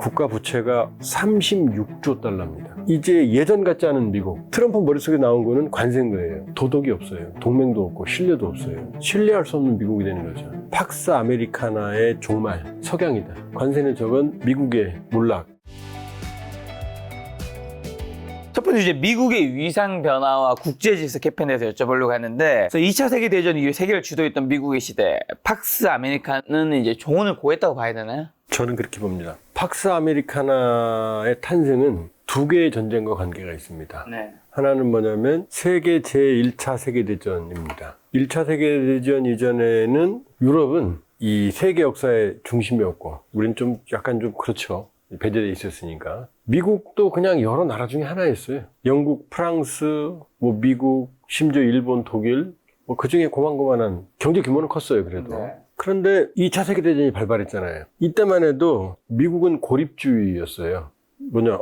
국가 부채가 36조 달러입니다. 이제 예전 같지 않은 미국. 트럼프 머릿속에 나온 거는 관세인 거예요. 도덕이 없어요. 동맹도 없고 신뢰도 없어요. 신뢰할 수 없는 미국이 되는 거죠. 팍스 아메리카나의 종말, 석양이다. 관세는 적은 미국의 몰락. 첫 번째 주제, 미국의 위상 변화와 국제 질서 개편에 대해서 여쭤보려고 하는데, 2차 세계대전 이후 세계를 주도했던 미국의 시대, 팍스 아메리카는 이제 종언을 고했다고 봐야 되나요? 저는 그렇게 봅니다. 팍스 아메리카나의 탄생은 두 개의 전쟁과 관계가 있습니다. 네. 하나는 뭐냐면 세계 제1차 세계대전입니다. 1차 세계대전 이전에는 유럽은 이 세계 역사의 중심이었고, 우린 좀 약간 좀 그렇죠. 배제돼 있었으니까. 미국도 그냥 여러 나라 중에 하나였어요. 영국, 프랑스, 뭐 미국, 심지어 일본, 독일, 뭐 그 중에 고만고만한 경제 규모는 컸어요, 그래도. 네. 그런데 2차 세계대전이 발발했잖아요. 이때만 해도 미국은 고립주의였어요. 뭐냐,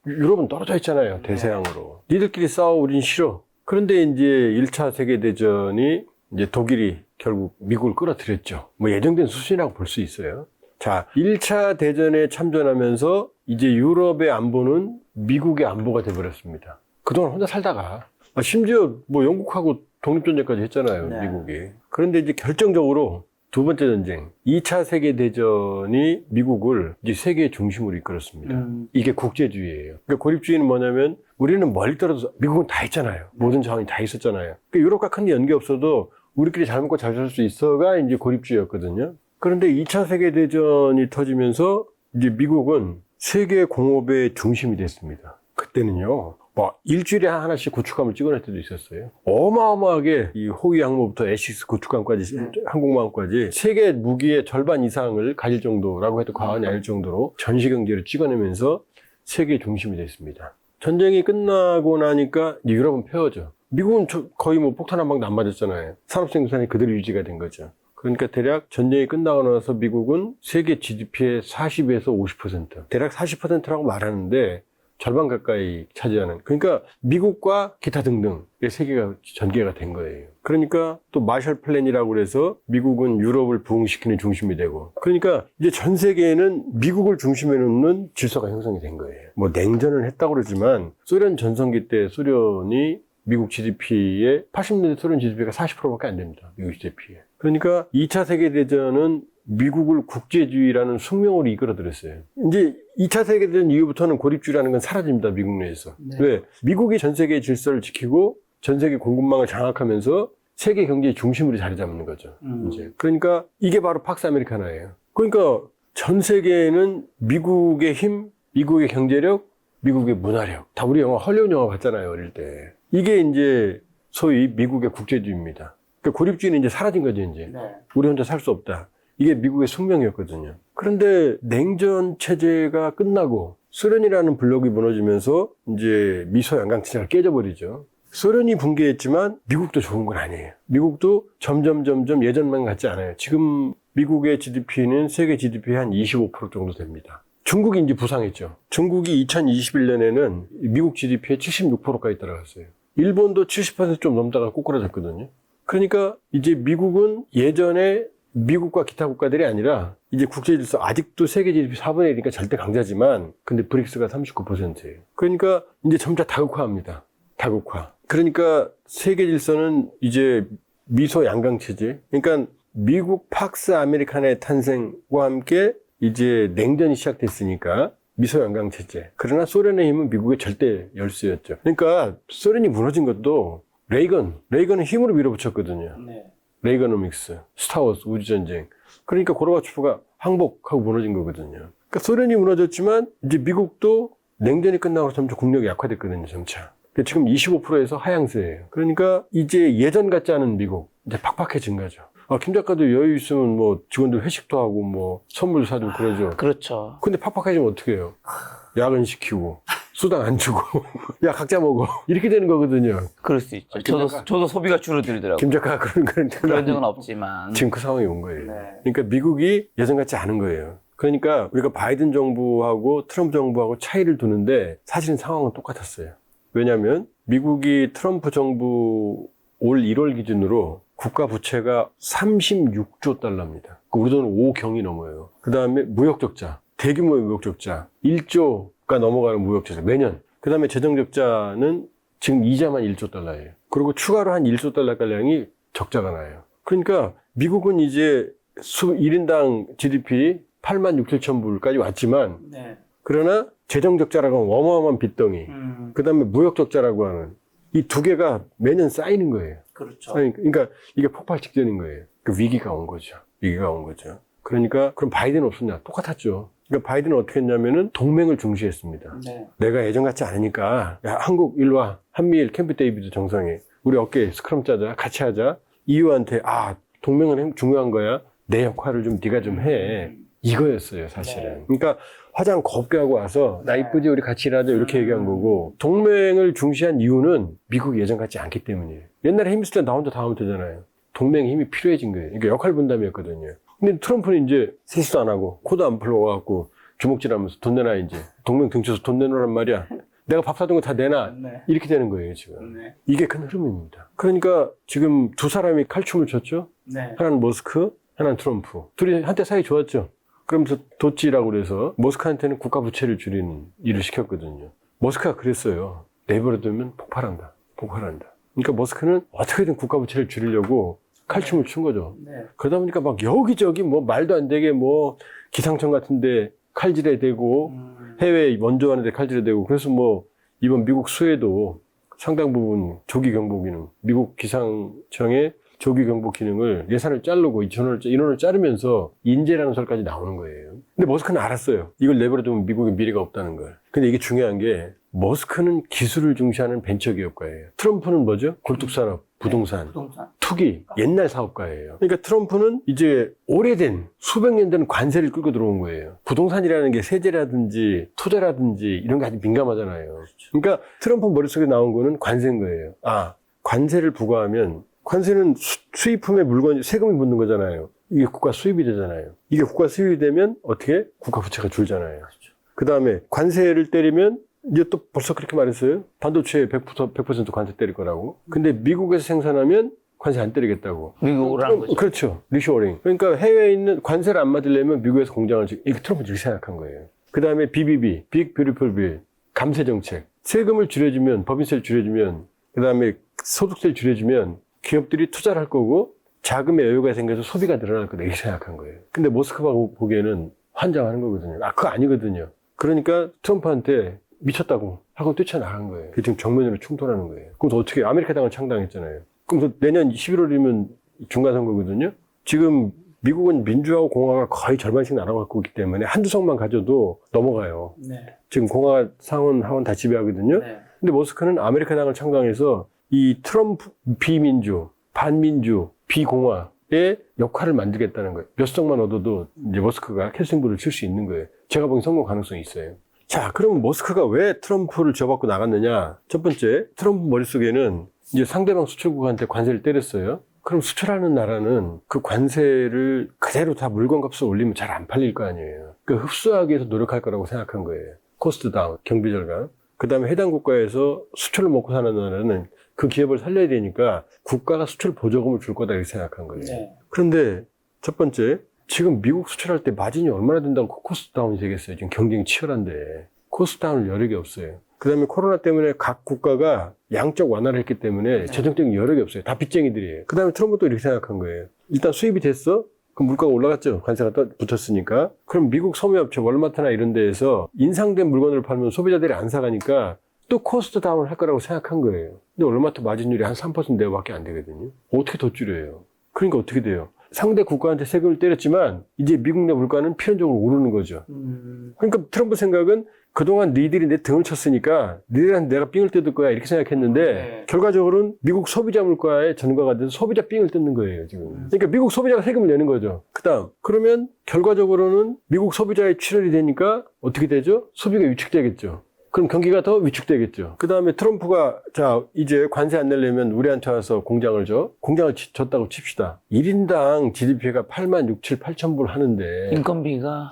유럽은 떨어져 있잖아요, 대서양으로. 니들끼리 싸워, 우린 싫어. 그런데 이제 1차 세계대전이 이제 독일이 결국 미국을 끌어들였죠. 뭐 예정된 수순이라고 볼 수 있어요. 자, 1차 대전에 참전하면서 이제 유럽의 안보는 미국의 안보가 돼버렸습니다. 그동안 혼자 살다가, 심지어 뭐 영국하고 독립전쟁까지 했잖아요, 네. 미국이. 그런데 이제 결정적으로 두 번째 전쟁, 2차 세계대전이 미국을 이제 세계의 중심으로 이끌었습니다. 이게 국제주의예요. 그러니까 고립주의는 뭐냐면 우리는 멀리 떨어져서, 미국은 다 했잖아요. 모든 자원이 다 있었잖아요. 그러니까 유럽과 큰 연계 없어도 우리끼리 잘 먹고 잘 살 수 있어가 이제 고립주의였거든요. 그런데 2차 세계대전이 터지면서 이제 미국은 세계 공업의 중심이 됐습니다. 그때는요, 뭐 일주일에 하나씩 구축함을 찍어낼 때도 있었어요. 어마어마하게 이 호위 항모부터 에시스 구축함까지, 항공모함까지 세계 무기의 절반 이상을 가질 정도라고 해도 과언이 아닐 정도로 전시경제를 찍어내면서 세계 중심이 됐습니다. 전쟁이 끝나고 나니까 이제 유럽은 폐허죠. 미국은 거의 뭐 폭탄 한 방도 안 맞았잖아요. 산업생산이 그대로 유지가 된 거죠. 그러니까 대략 전쟁이 끝나고 나서 미국은 세계 GDP의 40에서 50%, 대략 40%라고 말하는데 절반 가까이 차지하는, 그러니까 미국과 기타 등등의 세계가 전개가 된 거예요. 그러니까 또 마셜 플랜이라고 그래서 미국은 유럽을 부흥시키는 중심이 되고, 그러니까 이제 전 세계에는 미국을 중심에 놓는 질서가 형성이 된 거예요. 뭐 냉전을 했다고 그러지만 소련 전성기 때 소련이 미국 GDP의 80년대 소련 GDP가 40%밖에 안 됩니다. 미국 GDP에. 그러니까 2차 세계대전은 미국을 국제주의라는 숙명으로 이끌어들였어요. 이제 2차 세계대전 이후부터는 고립주의라는 건 사라집니다. 미국 내에서. 네. 왜? 미국이 전 세계의 질서를 지키고 전 세계 공급망을 장악하면서 세계 경제의 중심으로 자리 잡는 거죠. 이제. 그러니까 이게 바로 팍스 아메리카나예요. 그러니까 전 세계에는 미국의 힘, 미국의 경제력, 미국의 문화력. 다 우리 영화, 헐리우드 영화 봤잖아요, 어릴 때. 이게 이제 소위 미국의 국제주의입니다. 그러니까 고립주의는 이제 사라진 거죠, 이제. 네. 우리 혼자 살 수 없다. 이게 미국의 숙명이었거든요. 그런데 냉전 체제가 끝나고 소련이라는 블록이 무너지면서 이제 미소 양강체제가 깨져버리죠. 소련이 붕괴했지만 미국도 좋은 건 아니에요. 미국도 점점 예전만 같지 않아요. 지금 미국의 GDP는 세계 GDP의 한 25% 정도 됩니다. 중국이 이제 부상했죠. 중국이 2021년에는 미국 GDP의 76%까지 따라갔어요. 일본도 70% 좀 넘다가 꼬꾸라졌거든요. 그러니까 이제 미국은 예전에 미국과 기타 국가들이 아니라 이제 국제질서, 아직도 세계 GDP 4분의 1이니까 절대 강자지만 근데 브릭스가 39%예요. 그러니까 이제 점차 다국화합니다. 다국화. 그러니까 세계 질서는 이제 미소 양강체제. 그러니까 미국 팍스 아메리카나의 탄생과 함께 이제 냉전이 시작됐으니까 미소 양강체제. 그러나 소련의 힘은 미국의 절대 열세였죠. 그러니까 소련이 무너진 것도 레이건은 힘으로 밀어붙였거든요. 네. 레이거노믹스, 스타워즈, 우주전쟁. 그러니까 고르바초프가 항복하고 무너진 거거든요. 그러니까 소련이 무너졌지만 이제 미국도 냉전이 끝나고 점차 국력이 약화됐거든요, 점차. 그러니까 지금 25%에서 하향세예요. 그러니까 이제 예전 같지 않은 미국, 이제 팍팍해진 거죠. 김 작가도 여유 있으면 뭐 직원들 회식도 하고 뭐 선물도 사주고 그러죠. 그렇죠. 근데 팍팍해지면 어떻게 해요? 야근 시키고 수당 안 주고 야 각자 먹어 이렇게 되는 거거든요. 그럴 수 있죠. 저도 소비가 줄어들더라고요. 김 작가가 그런 적은 없지만. 지금 그 상황이 온 거예요. 네. 그러니까 미국이 예전 같지 않은 거예요. 그러니까 우리가 바이든 정부하고 트럼프 정부하고 차이를 두는데 사실은 상황은 똑같았어요. 왜냐하면 미국이 트럼프 정부 올 1월 기준으로 국가 부채가 36조 달러입니다. 우리 돈은 5경이 넘어요. 그 다음에 무역 적자 대규모의 무역 적자, 1조가 넘어가는 무역 적자 매년. 그다음에 재정 적자는 지금 이자만 1조 달러예요. 그리고 추가로 한 1조 달러 가량이 적자가 나요. 그러니까 미국은 이제 1인당 GDP 8만 6, 7천 불까지 왔지만 네. 그러나 재정 적자라고 하는 어마어마한 빚덩이, 그다음에 무역 적자라고 하는 이 두 개가 매년 쌓이는 거예요. 그렇죠. 그러니까 이게 폭발 직전인 거예요. 그 위기가 온 거죠. 위기가 온 거죠. 그러니까 그럼 바이든 없었냐? 똑같았죠. 그러니까 바이든은 어떻게 했냐면은 동맹을 중시했습니다. 네. 내가 예전 같지 않으니까 야 한국 일로 와. 한미일 캠프 데이비드 정상회. 우리 어깨에 스크럼 짜자. 같이 하자. EU한테 동맹은 중요한 거야. 내 역할을 좀 네가 좀 해. 이거였어요, 사실은. 네. 그러니까 화장 곱게 하고 와서 나 이쁘지 우리 같이 일하자 이렇게 얘기한 거고 동맹을 중시한 이유는 미국이 예전 같지 않기 때문이에요. 옛날에 힘 있을 때 나 혼자 다 하면 되잖아요. 동맹의 힘이 필요해진 거예요. 이게 역할 분담이었거든요. 근데 트럼프는 이제 세수도 안 하고 코도 안 풀어와갖고 주먹질하면서 돈 내놔 이제 동맹 등쳐서 돈 내놓으란 말이야. 내가 밥 사준 거 다 내놔. 네. 이렇게 되는 거예요 지금. 네. 이게 큰 흐름입니다. 그러니까 지금 두 사람이 칼춤을 췄죠. 네. 하나는 머스크, 하나는 트럼프. 둘이 한때 사이 좋았죠. 그러면서 도찌라고 그래서 머스크한테는 국가 부채를 줄이는 일을 시켰거든요. 머스크가 그랬어요. 내버려두면 폭발한다. 폭발한다. 그러니까 머스크는 어떻게든 국가 부채를 줄이려고 칼춤을 춘 거죠. 네. 그러다 보니까 막 여기저기 뭐 말도 안 되게 뭐 기상청 같은데 칼질해 대고 해외 원조하는데 칼질해 대고 그래서 뭐 이번 미국 수해도 상당 부분 조기 경보 기능, 미국 기상청의 조기 경보 기능을 예산을 자르고 인원을 자르면서 인재라는 설까지 나오는 거예요. 근데 머스크는 알았어요. 이걸 내버려두면 미국의 미래가 없다는 걸. 근데 이게 중요한 게 머스크는 기술을 중시하는 벤처기업가예요. 트럼프는 뭐죠? 굴뚝산업, 부동산, 부동산. 투기, 옛날 사업가예요. 그러니까 트럼프는 이제 오래된 수백 년 된 관세를 끌고 들어온 거예요. 부동산이라는 게 세제라든지 투자라든지 이런 게 아주 민감하잖아요. 그러니까 트럼프 머릿속에 나온 거는 관세인 거예요. 관세를 부과하면 관세는 수입품의 물건, 세금이 붙는 거잖아요. 이게 국가 수입이 되잖아요. 이게 국가 수입이 되면 어떻게? 국가 부채가 줄잖아요. 그 다음에 관세를 때리면 이제 또 벌써 그렇게 말했어요. 반도체에 100% 관세 때릴 거라고. 근데 미국에서 생산하면 관세 안 때리겠다고. 미국으로 한 거죠. 그렇죠. 리쇼어링. 그러니까 해외에 있는 관세를 안 받으려면 미국에서 공장을 이게 트럼프 이렇게 생각한 거예요. 그 다음에 BBB, 빅 뷰티풀 빌, 감세 정책. 세금을 줄여주면, 법인세를 줄여주면, 그 다음에 소득세를 줄여주면 기업들이 투자를 할 거고 자금의 여유가 생겨서 소비가 늘어날 거다 이렇게 생각한 거예요. 근데 모스크바 보기에는 환장하는 거거든요. 그거 아니거든요. 그러니까 트럼프한테 미쳤다고 하고 뛰쳐나간 거예요. 그게 지금 정면으로 충돌하는 거예요. 그럼 어떻게 아메리카당을 창당했잖아요. 그럼 내년 11월이면 중간선거거든요. 지금 미국은 민주하고 공화가 거의 절반씩 나눠갖고 있기 때문에 한두 석만 가져도 넘어가요. 네. 지금 공화 상원 하원 다 지배하거든요. 네. 근데 머스크는 아메리카당을 창당해서 이 트럼프 비민주, 반민주, 비공화의 역할을 만들겠다는 거예요. 몇 석만 얻어도 이제 머스크가 캐스팅볼을 칠 수 있는 거예요. 제가 보기엔 성공 가능성이 있어요. 자, 그럼 머스크가 왜 트럼프를 저받고 나갔느냐? 첫 번째, 트럼프 머릿속에는 이제 상대방 수출국한테 관세를 때렸어요. 그럼 수출하는 나라는 그 관세를 그대로 다 물건 값을 올리면 잘 안 팔릴 거 아니에요. 그 흡수하기 위해서 노력할 거라고 생각한 거예요. 코스트 다운, 경비 절감. 그 다음에 해당 국가에서 수출을 먹고 사는 나라는 그 기업을 살려야 되니까 국가가 수출 보조금을 줄 거다 이렇게 생각한 거예요. 네. 그런데 첫 번째, 지금 미국 수출할 때 마진이 얼마나 된다고 코스트 다운이 되겠어요. 지금 경쟁이 치열한데 코스트 다운을 여력이 없어요. 그 다음에 코로나 때문에 각 국가가 양적 완화를 했기 때문에 재정적인 여력이 없어요. 다 빚쟁이들이에요. 그 다음에 트럼프도 이렇게 생각한 거예요. 일단 수입이 됐어? 그럼 물가가 올라갔죠. 관세가 붙었으니까. 그럼 미국 소매업체 월마트나 이런 데에서 인상된 물건을 팔면 소비자들이 안 사가니까 또 코스트 다운을 할 거라고 생각한 거예요. 근데 월마트 마진율이 한 3% 내외밖에 안 되거든요. 어떻게 더 줄여요? 그러니까 어떻게 돼요? 상대 국가한테 세금을 때렸지만 이제 미국 내 물가는 필연적으로 오르는 거죠. 그러니까 트럼프 생각은 그동안 니들이 내 등을 쳤으니까 니들한테 내가 삥을 뜯을 거야 이렇게 생각했는데 네. 결과적으로는 미국 소비자 물가에 전가가 돼서 소비자 삥을 뜯는 거예요 지금. 그러니까 미국 소비자가 세금을 내는 거죠. 그다음 그러면 결과적으로는 미국 소비자의 출혈이 되니까 어떻게 되죠? 소비가 위축되겠죠. 그럼 경기가 더 위축되겠죠. 그 다음에 트럼프가 자 이제 관세 안 내려면 우리한테 와서 공장을 줘. 공장을 줬다고 칩시다. 1인당 GDP가 8만 6, 7, 8천 불 하는데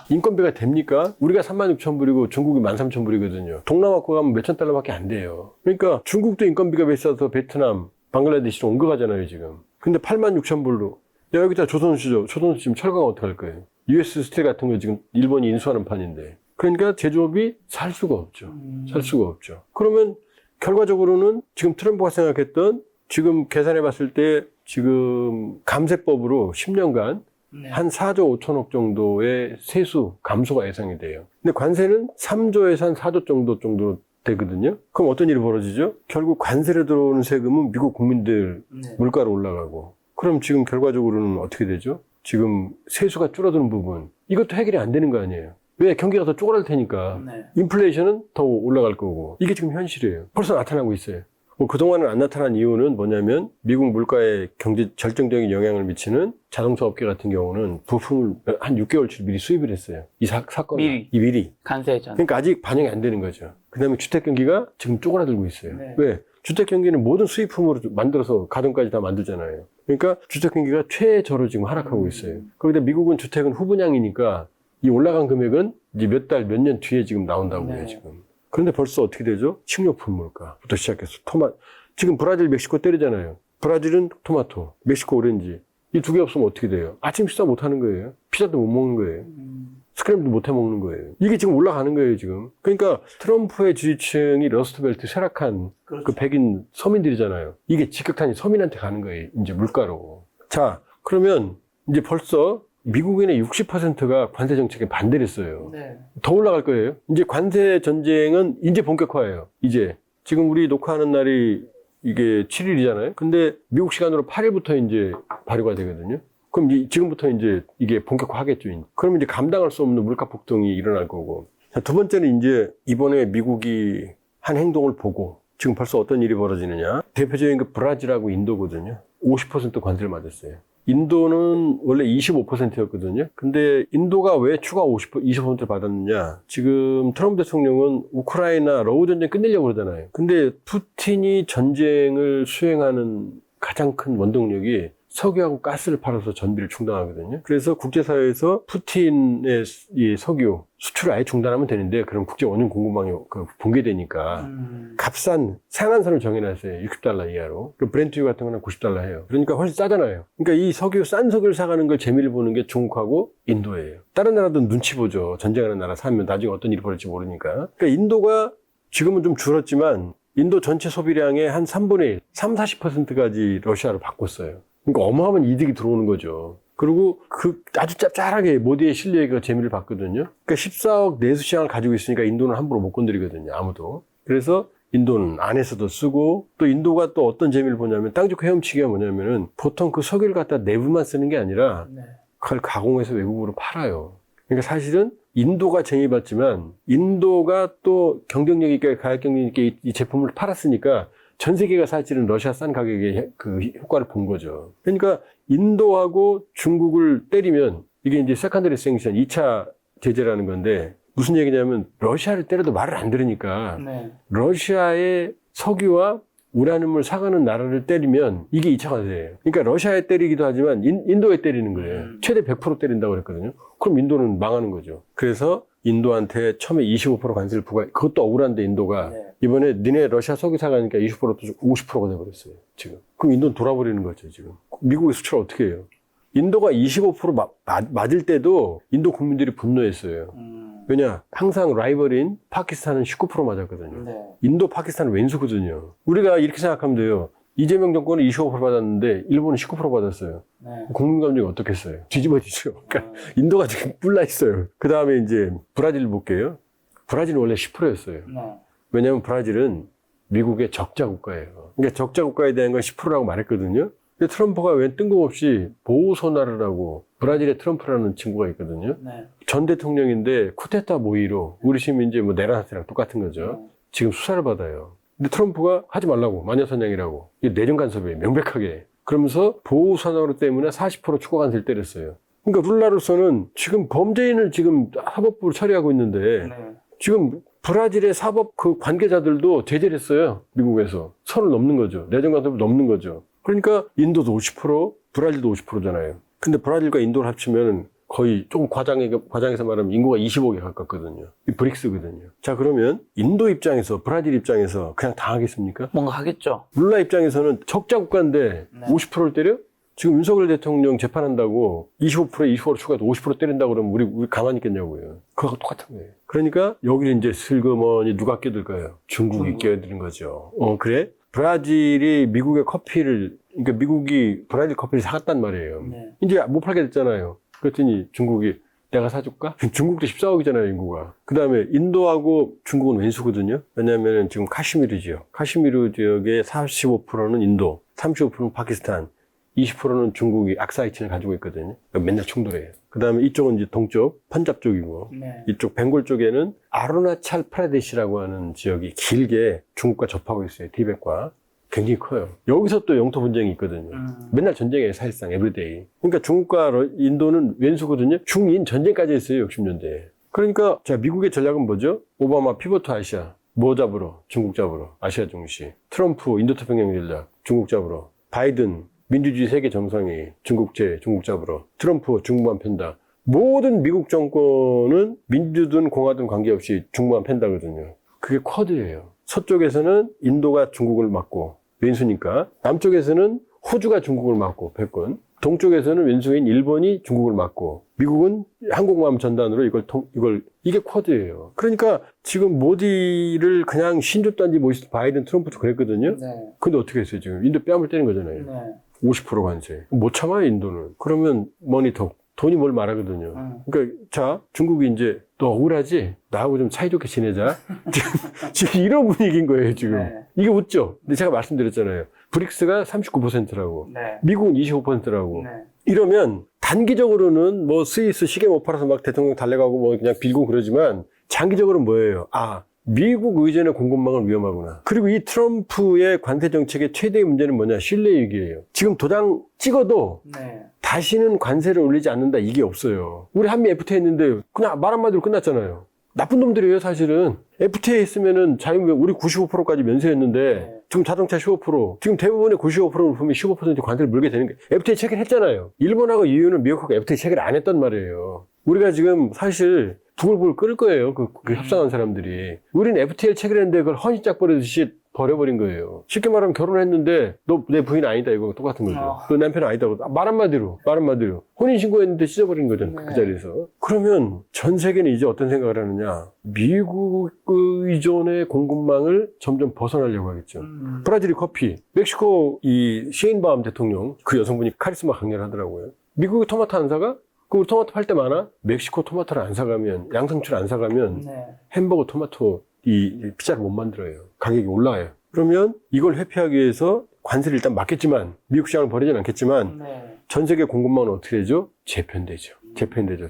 인건비가 됩니까? 우리가 3만 6천 불이고 중국이 1만 3천 불이거든요. 동남아 거 가면 몇천 달러밖에 안 돼요. 그러니까 중국도 인건비가 비싸서 베트남, 방글라데시로 옮겨가잖아요 지금. 근데 8만 6천 불로. 야 여기다 조선수 줘. 조선수 지금 철강 어떻게 할 거예요? US 스틸 같은 거 지금 일본이 인수하는 판인데. 그러니까 제조업이 살 수가 없죠. 살 수가 없죠. 그러면 결과적으로는 지금 트럼프가 생각했던 지금 계산해 봤을 때 지금 감세법으로 10년간 네. 한 4조 5천억 정도의 세수 감소가 예상이 돼요. 근데 관세는 3조에서 한 4조 정도 되거든요. 그럼 어떤 일이 벌어지죠? 결국 관세로 들어오는 세금은 미국 국민들 네. 물가로 올라가고, 그럼 지금 결과적으로는 어떻게 되죠? 지금 세수가 줄어드는 부분, 이것도 해결이 안 되는 거 아니에요. 왜? 경기가 더 쪼그랄 테니까. 네. 인플레이션은 더 올라갈 거고. 이게 지금 현실이에요. 벌써 나타나고 있어요. 뭐 그동안은 안 나타난 이유는 뭐냐면 미국 물가에 경제 결정적인 영향을 미치는 자동차 업계 같은 경우는 부품을 한 6개월치 미리 수입을 했어요. 이 사건 미리. 관세전. 그러니까 아직 반영이 안 되는 거죠. 그다음에 주택 경기가 지금 쪼그라들고 있어요. 네. 왜? 주택 경기는 모든 수입품으로 만들어서 가정까지 다 만들잖아요. 그러니까 주택 경기가 최저로 지금 하락하고 있어요. 거기다 미국은 주택은 후분양이니까 이 올라간 금액은 이제 몇 달, 몇 년 뒤에 지금 나온다고 해요, 지금. 그런데 벌써 어떻게 되죠? 식료품 물가부터 시작해서 지금 브라질, 멕시코 때리잖아요. 브라질은 토마토, 멕시코 오렌지. 이 두 개 없으면 어떻게 돼요? 아침 식사 못 하는 거예요. 피자도 못 먹는 거예요. 스크램도 못 해 먹는 거예요. 이게 지금 올라가는 거예요, 지금. 그러니까 트럼프의 지지층이 러스트벨트 쇠락한 그 백인 서민들이잖아요. 이게 직격탄이 서민한테 가는 거예요, 이제 물가로. 자, 그러면 이제 벌써 미국인의 60%가 관세 정책에 반대를 했어요. 네. 더 올라갈 거예요. 이제 관세 전쟁은 이제 본격화예요. 이제 지금 우리 녹화하는 날이 이게 7일이잖아요. 근데 미국 시간으로 8일부터 이제 발효가 되거든요. 그럼 지금부터 이제 이게 본격화하겠죠. 그럼 이제 감당할 수 없는 물가 폭등이 일어날 거고. 자, 두 번째는 이제 이번에 미국이 한 행동을 보고 지금 벌써 어떤 일이 벌어지느냐. 대표적인 그 브라질하고 인도거든요. 50% 관세를 맞았어요. 인도는 원래 25%였거든요. 근데 인도가 왜 추가 20% 받았느냐. 지금 트럼프 대통령은 우크라이나 러우 전쟁 끝내려고 그러잖아요. 근데 푸틴이 전쟁을 수행하는 가장 큰 원동력이 석유하고 가스를 팔아서 전비를 충당하거든요. 그래서 국제사회에서 푸틴의 이 석유 수출을 아예 중단하면 되는데, 그럼 국제 원유 공급망이 붕괴되니까 값싼 상한선을 정해놨어요. 60달러 이하로. 그 브렌트유 같은 거는 90달러 해요. 그러니까 훨씬 싸잖아요. 그러니까 이 싼 석유를 사가는 걸 재미를 보는 게 중국하고 인도예요. 다른 나라도 눈치 보죠. 전쟁하는 나라 사면 나중에 어떤 일이 벌어질지 모르니까. 그러니까 인도가 지금은 좀 줄었지만 인도 전체 소비량의 한 3분의 1, 40%까지 러시아로 바꿨어요. 그러니까 어마어마한 이득이 들어오는 거죠. 그리고 아주 짭짤하게 모디의 실력이 재미를 봤거든요. 그러니까 14억 내수 시장을 가지고 있으니까 인도는 함부로 못 건드리거든요. 아무도. 그래서 인도는 안에서도 쓰고, 또 인도가 또 어떤 재미를 보냐면, 땅 좋고 헤엄치기가 뭐냐면은 보통 그 석유를 갖다 내부만 쓰는 게 아니라 그걸 가공해서 외국으로 팔아요. 그러니까 사실은 인도가 재미봤지만 인도가 또 경쟁력 있게, 가격 경쟁 있게 이 제품을 팔았으니까 전 세계가 사실은 러시아 싼 가격에 그 효과를 본 거죠. 그러니까 인도하고 중국을 때리면 이게 이제 세컨더리 생션 2차 제재라는 건데, 무슨 얘기냐면 러시아를 때려도 말을 안 들으니까 러시아의 석유와 우라늄을 사가는 나라를 때리면 이게 2차 관세예요. 그러니까 러시아에 때리기도 하지만 인도에 때리는 거예요. 최대 100% 때린다고 그랬거든요. 그럼 인도는 망하는 거죠. 그래서 인도한테 처음에 25% 관세를 그것도 억울한데 인도가 이번에 니네 러시아 석유 사가니까 20%도 50%가 돼버렸어요. 지금. 그럼 인도는 돌아버리는 거죠. 지금. 미국의 수출 어떻게 해요? 인도가 25% 맞을 때도 인도 국민들이 분노했어요. 왜냐? 항상 라이벌인 파키스탄은 19% 맞았거든요. 인도, 파키스탄은 왼수거든요. 우리가 이렇게 생각하면 돼요. 이재명 정권은 25% 받았는데 일본은 19% 받았어요. 국민 감정이 어떻겠어요? 뒤집어지죠. 그러니까 인도가 지금 뿔나 있어요. 그 다음에 이제 브라질 볼게요. 브라질은 원래 10%였어요. 왜냐하면 브라질은 미국의 적자 국가예요. 그러니까 적자 국가에 대한 건 10%라고 말했거든요. 근데 트럼프가 왜 뜬금없이 보호소나라라고, 브라질의 트럼프라는 친구가 있거든요. 전 대통령인데 쿠데타 모의로 우리 시민제 내란사태랑 똑같은 거죠. 지금 수사를 받아요. 근데 트럼프가 하지 말라고, 마녀사냥이라고. 이게 내정 간섭이에요, 명백하게. 그러면서 보호소나로 때문에 40% 추가 관세를 때렸어요. 그러니까 룰라로서는 지금 범죄인을 지금 사법부로 처리하고 있는데 지금 브라질의 사법 그 관계자들도 제재를 했어요. 미국에서. 선을 넘는 거죠. 내정 간섭을 넘는 거죠. 그러니까 인도도 50%, 브라질도 50%잖아요. 근데 브라질과 인도를 합치면 거의 조금 과장해서 말하면 인구가 20억에 가깝거든요. 이 브릭스거든요. 자, 그러면 인도 입장에서, 브라질 입장에서 그냥 당하겠습니까? 뭔가 하겠죠. 룰라 입장에서는 적자 국가인데 50%를 때려? 지금 윤석열 대통령 재판한다고 25%에 25% 추가해서 50% 때린다고 그러면 우리 가만히 있겠냐고요. 그거하고 똑같은 거예요. 그러니까 여기는 이제 슬그머니 누가 끼들까요? 중국이 끼어드는 거죠. 그래? 브라질이 미국의 커피를, 그러니까 미국이 브라질 커피를 사갔단 말이에요. 네. 이제 못 팔게 됐잖아요. 그랬더니 중국이 내가 사줄까? 중국도 14억이잖아요, 인구가. 그 다음에 인도하고 중국은 왼수거든요. 왜냐하면 지금 카슈미르 지역. 카슈미르 지역의 45%는 인도, 35%는 파키스탄, 20%는 중국이 악사이친을 가지고 있거든요. 맨날 충돌해요. 그 다음에 이쪽은 이제 동쪽, 펀잡 쪽이고, 네. 이쪽 벵골 쪽에는 아루나찰 프라데시라고 하는 지역이 길게 중국과 접하고 있어요. 티벳과. 굉장히 커요. 여기서 또 영토 분쟁이 있거든요. 맨날 전쟁이에요, 사실상, 에브리데이. 그러니까 중국과 인도는 왼수거든요. 중인 전쟁까지 했어요, 60년대에. 그러니까, 자, 미국의 전략은 뭐죠? 오바마 피보트 아시아. 뭐 잡으러? 중국 잡으러. 아시아 중시. 트럼프 인도태평양 전략. 중국 잡으러. 바이든 민주주의 세계 정상회의. 중국 잡으러. 트럼프 중국만 편다. 모든 미국 정권은 민주든 공화든 관계없이 중국만 편다거든요. 그게 쿼드예요. 서쪽에서는 인도가 중국을 막고, 왼수니까. 남쪽에서는 호주가 중국을 막고, 패권. 동쪽에서는 왼수인 일본이 중국을 막고, 미국은 항공모함 전단으로 이게 쿼드예요. 그러니까 지금 모디를 그냥 신줬단지 모시도 바이든 트럼프도 그랬거든요. 네. 근데 어떻게 했어요, 지금? 인도 뺨을 때린 거잖아요. 네. 50% 관세. 못 참아요, 인도는. 그러면 머니톡. 돈이 뭘 말하거든요. 그러니까, 자, 중국이 이제, 너 억울하지? 나하고 좀 사이좋게 지내자. 지금 이런 분위기인 거예요, 지금. 네. 이게 웃죠? 근데 제가 말씀드렸잖아요. 브릭스가 39%라고. 네. 미국은 25%라고. 네. 이러면, 단기적으로는 뭐 스위스 시계 못 팔아서 막 대통령 달래가고 뭐 그냥 빌고 그러지만, 장기적으로는 뭐예요? 아, 미국 의존의 공급망은 위험하구나. 그리고 이 트럼프의 관세 정책의 최대의 문제는 뭐냐? 신뢰 위기예요. 지금 도장 찍어도 네. 다시는 관세를 올리지 않는다, 이게 없어요. 우리 한미 FTA 했는데 그냥 말 한마디로 끝났잖아요. 나쁜 놈들이에요, 사실은. FTA 했으면은 우리 95%까지 면세였는데 지금 자동차 15%, 지금 대부분의 95%를 보면 15% 관세를 물게 되는 게 FTA 체결했잖아요. 일본하고 EU는 미국하고 FTA 체결 안 했단 말이에요. 우리가 지금 사실 부글부글 끓을 거예요. 그 협상한 사람들이. 우리는 FTA를 체결했는데 그걸 헌신짝 버리듯이 버려버린 거예요. 쉽게 말하면 결혼했는데 너 내 부인 아니다, 이거 똑같은 거죠. 너 남편 아니다고. 말 한마디로. 혼인신고했는데 찢어버린 거잖아. 네. 그 자리에서. 그러면 전 세계는 이제 어떤 생각을 하느냐. 미국 의존의 공급망을 점점 벗어나려고 하겠죠. 브라질이 커피. 멕시코 이 시인바움 대통령, 그 여성분이 카리스마 강렬하더라고요. 미국이 토마토 안 사가? 그럼 토마토 팔 때 많아? 멕시코 토마토를 안 사가면, 양상추를 안 사가면 네. 햄버거 토마토 이 피자를 못 만들어요. 가격이 올라가요. 그러면 이걸 회피하기 위해서 관세를 일단 막겠지만, 미국 시장을 버리진 않겠지만, 네. 전 세계 공급망은 어떻게 되죠? 재편되죠.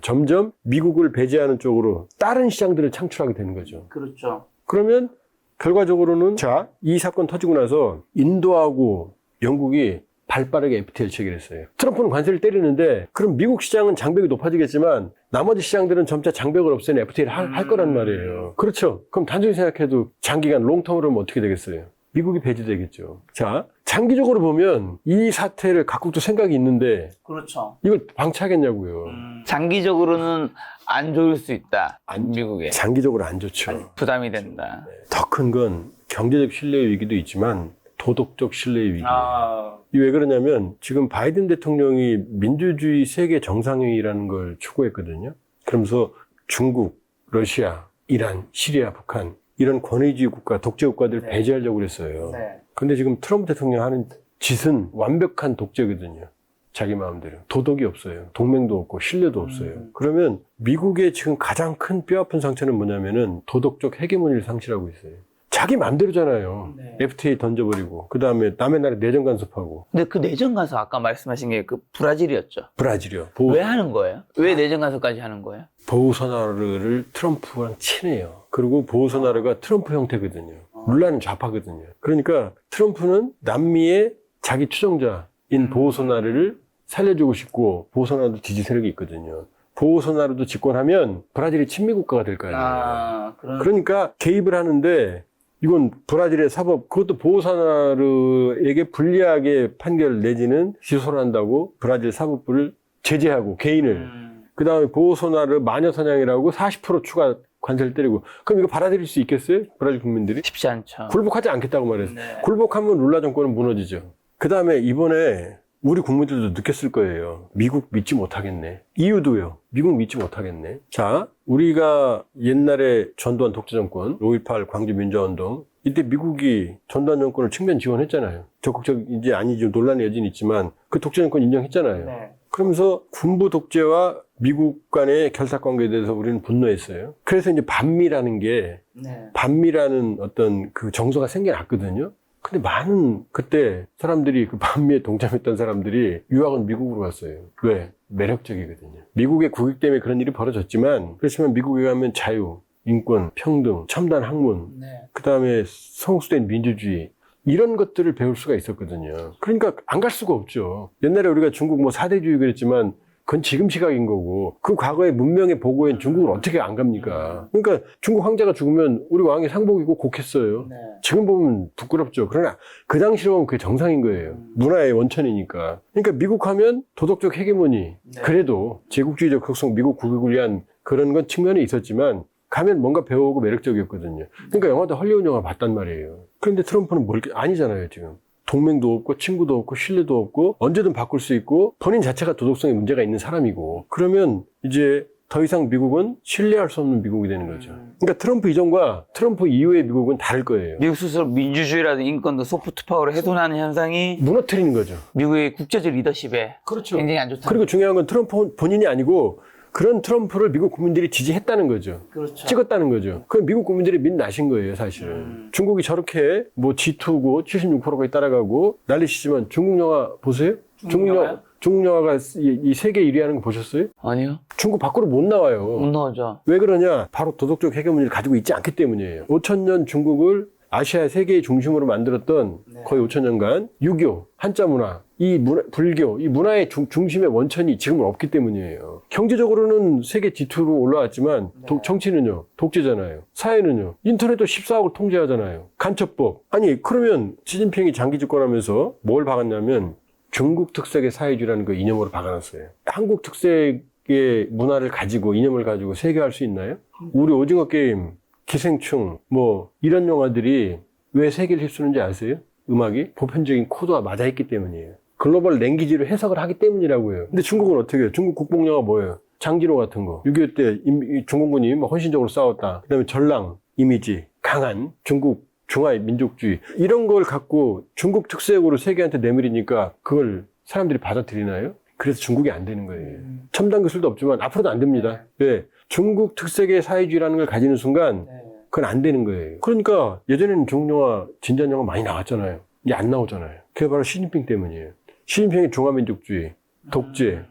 점점 미국을 배제하는 쪽으로 다른 시장들을 창출하게 되는 거죠. 그렇죠. 그러면 결과적으로는, 자, 이 사건 터지고 나서 인도하고 영국이 발빠르게 FTA를 체결했어요. 트럼프는 관세를 때리는데, 그럼 미국 시장은 장벽이 높아지겠지만 나머지 시장들은 점차 장벽을 없애는 FTA를 할 거란 말이에요. 그렇죠. 그럼 단순히 생각해도 장기간 롱텀으로 하면 어떻게 되겠어요? 미국이 배제되겠죠. 자, 장기적으로 보면 이 사태를 각국도 생각이 있는데 그렇죠. 이걸 방치하겠냐고요. 장기적으로는 안 좋을 수 있다. 미국에. 장기적으로 안 좋죠. 부담이 된다. 더 큰 건 경제적 신뢰 위기도 있지만 도덕적 신뢰 위기. 아, 이게 왜 그러냐면 지금 바이든 대통령이 민주주의 세계 정상회의라는 걸 추구했거든요. 그러면서 중국, 러시아, 이란, 시리아, 북한 이런 권위주의 국가, 독재 국가들을 네. 배제하려고 그랬어요. 네. 근데 지금 트럼프 대통령 하는 짓은 완벽한 독재거든요. 자기 마음대로. 도덕이 없어요. 동맹도 없고 신뢰도 없어요. 그러면 미국의 지금 가장 큰 뼈아픈 상처는 뭐냐면은 도덕적 헤게모니를 상실하고 있어요. 자기 맘대로잖아요. 네. FTA 던져버리고 그 다음에 남의 나라에 내정 간섭하고. 근데 그 내정 간섭 아까 말씀하신 게 그 브라질이었죠. 브라질이요. 왜 하는 거예요? 왜 내정 간섭까지 하는 거예요? 보우소나루를 트럼프랑 친해요. 그리고 보우소나루가 트럼프 형태거든요. 룰라는 좌파거든요. 그러니까 트럼프는 남미의 자기 추종자인 보우소나루를 살려주고 싶고 보우소나루도 지지 세력이 있거든요. 보우소나루도 집권하면 브라질이 친미 국가가 될 거 아니에요. 그러니까 개입을 하는데 이건 브라질의 사법, 그것도 보우소나루에게 불리하게 판결 내지는 기소를 한다고 브라질 사법부를 제재하고 개인을 그 다음에 보우소나루 마녀사냥이라고 40% 추가 관세를 때리고 그럼 이거 받아들일 수 있겠어요? 브라질 국민들이? 쉽지 않죠. 굴복하지 않겠다고 말했어요. 네. 굴복하면 룰라 정권은 무너지죠. 그 다음에 이번에 우리 국민들도 느꼈을 거예요. 미국 믿지 못하겠네. 이유도요. 미국 믿지 못하겠네. 자, 우리가 옛날에 전두환 독재 정권, 5.18 광주민주화운동, 이때 미국이 전두환 정권을 측면 지원했잖아요. 적극적인지 아니지 논란의 여지는 있지만 그 독재 정권 인정했잖아요. 네. 그러면서 군부 독재와 미국 간의 결탁 관계에 대해서 우리는 분노했어요. 그래서 이제 반미라는 게 네. 반미라는 어떤 그 정서가 생겨났거든요. 근데 많은 그때 사람들이 그 반미에 동참했던 사람들이 유학은 미국으로 갔어요. 왜? 매력적이거든요. 미국의 국익 때문에 그런 일이 벌어졌지만 그렇지만 미국에 가면 자유, 인권, 평등, 첨단 학문, 네. 그 다음에 성숙된 민주주의 이런 것들을 배울 수가 있었거든요. 그러니까 안 갈 수가 없죠. 옛날에 우리가 중국 뭐 사대주의 그랬지만 그건 지금 시각인 거고 그 과거의 문명의 보고엔 중국을 어떻게 안 갑니까? 그러니까 중국 황제가 죽으면 우리 왕이 상복 입고 곡했어요. 네. 지금 보면 부끄럽죠. 그러나 그 당시로 보면 그게 정상인 거예요. 문화의 원천이니까. 그러니까 미국 하면 도덕적 헤게모니 네. 그래도 제국주의적 흑성 미국 국익을 위한 그런 건 측면이 있었지만 가면 뭔가 배워오고 매력적이었거든요. 그러니까 영화도 헐리우드 영화 봤단 말이에요. 그런데 트럼프는 아니잖아요, 지금. 동맹도 없고 친구도 없고 신뢰도 없고 언제든 바꿀 수 있고 본인 자체가 도덕성에 문제가 있는 사람이고 그러면 이제 더 이상 미국은 신뢰할 수 없는 미국이 되는 거죠. 그러니까 트럼프 이전과 트럼프 이후의 미국은 다를 거예요. 미국 스스로 민주주의라든 인권도 소프트 파워를 훼손하는 현상이 무너뜨리는 거죠. 미국의 국제적 리더십에 그렇죠. 굉장히 안 좋다. 그리고 중요한 건 트럼프 본인이 아니고 그런 트럼프를 미국 국민들이 지지했다는 거죠. 그렇죠. 찍었다는 거죠. 그건 미국 국민들이 민낯인 거예요, 사실은. 중국이 저렇게 뭐 G2고 76%가 따라가고 난리치지만 중국 영화 보세요? 중국 영화가 이 세계 1위 하는 거 보셨어요? 아니요. 중국 밖으로 못 나와요. 못 나오죠. 왜 그러냐? 바로 도덕적 헤게모니를 가지고 있지 않기 때문이에요. 5,000년 중국을 아시아 세계의 중심으로 만들었던 거의 5,000년간 유교, 한자 문화, 이 문화, 불교, 이 문화의 중심의 원천이 지금은 없기 때문이에요. 경제적으로는 세계 G2로 올라왔지만 정치는요, 독재잖아요. 사회는요, 인터넷도 14억을 통제하잖아요. 간첩법. 아니, 그러면 시진핑이 장기 집권하면서 뭘 박았냐면 중국 특색의 사회주의라는 그 이념으로 박아놨어요. 한국 특색의 문화를 가지고 이념을 가지고 세계화할 수 있나요? 우리 오징어 게임, 기생충, 뭐 이런 영화들이 왜 세계를 휩쓰는지 아세요? 음악이 보편적인 코드와 맞아있기 때문이에요. 글로벌 랭귀지로 해석을 하기 때문이라고요. 근데 중국은 어떻게 해요? 중국 국뽕영화 뭐예요? 장진호 같은 거. 6.25 때 중공군이 막 헌신적으로 싸웠다. 그 다음에 전랑 이미지, 강한 중국 중화의 민족주의 이런 걸 갖고 중국 특색으로 세계한테 내밀으니까 그걸 사람들이 받아들이나요? 그래서 중국이 안 되는 거예요. 첨단 기술도 없지만 앞으로도 안 됩니다. 왜? 중국 특색의 사회주의라는 걸 가지는 순간 그건 안 되는 거예요. 그러니까 예전에는 중국 영화, 진지한 영화 많이 나왔잖아요. 이제 안 나오잖아요. 그게 바로 시진핑 때문이에요. 시진핑의 중화민족주의, 독재,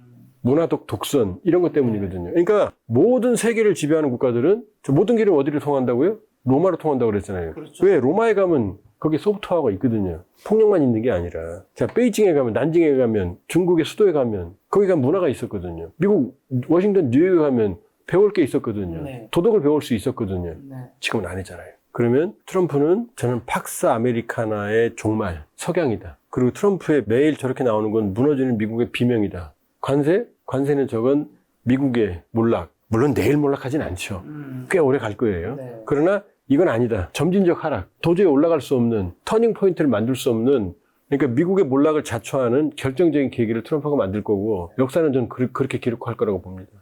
문화적 독선 이런 것 때문이거든요. 그러니까 모든 세계를 지배하는 국가들은 저 모든 길은 어디로 통한다고요? 로마로 통한다고 그랬잖아요. 그렇죠. 왜? 로마에 가면 거기 소프트웨어가 있거든요. 폭력만 있는 게 아니라. 자, 베이징에 가면, 난징에 가면, 중국의 수도에 가면 거기 가면 문화가 있었거든요. 미국 워싱턴 뉴욕에 가면 배울 게 있었거든요. 네. 도덕을 배울 수 있었거든요. 네. 지금은 아니잖아요. 그러면 트럼프는 저는 팍스 아메리카나의 종말, 석양이다. 그리고 트럼프의 매일 저렇게 나오는 건 무너지는 미국의 비명이다. 관세는 저건 미국의 몰락. 물론 내일 몰락하진 않죠. 꽤 오래 갈 거예요. 네. 그러나 이건 아니다. 점진적 하락. 도저히 올라갈 수 없는 터닝 포인트를 만들 수 없는 그러니까 미국의 몰락을 자초하는 결정적인 계기를 트럼프가 만들 거고 역사는 저는 그렇게 기록할 거라고 봅니다.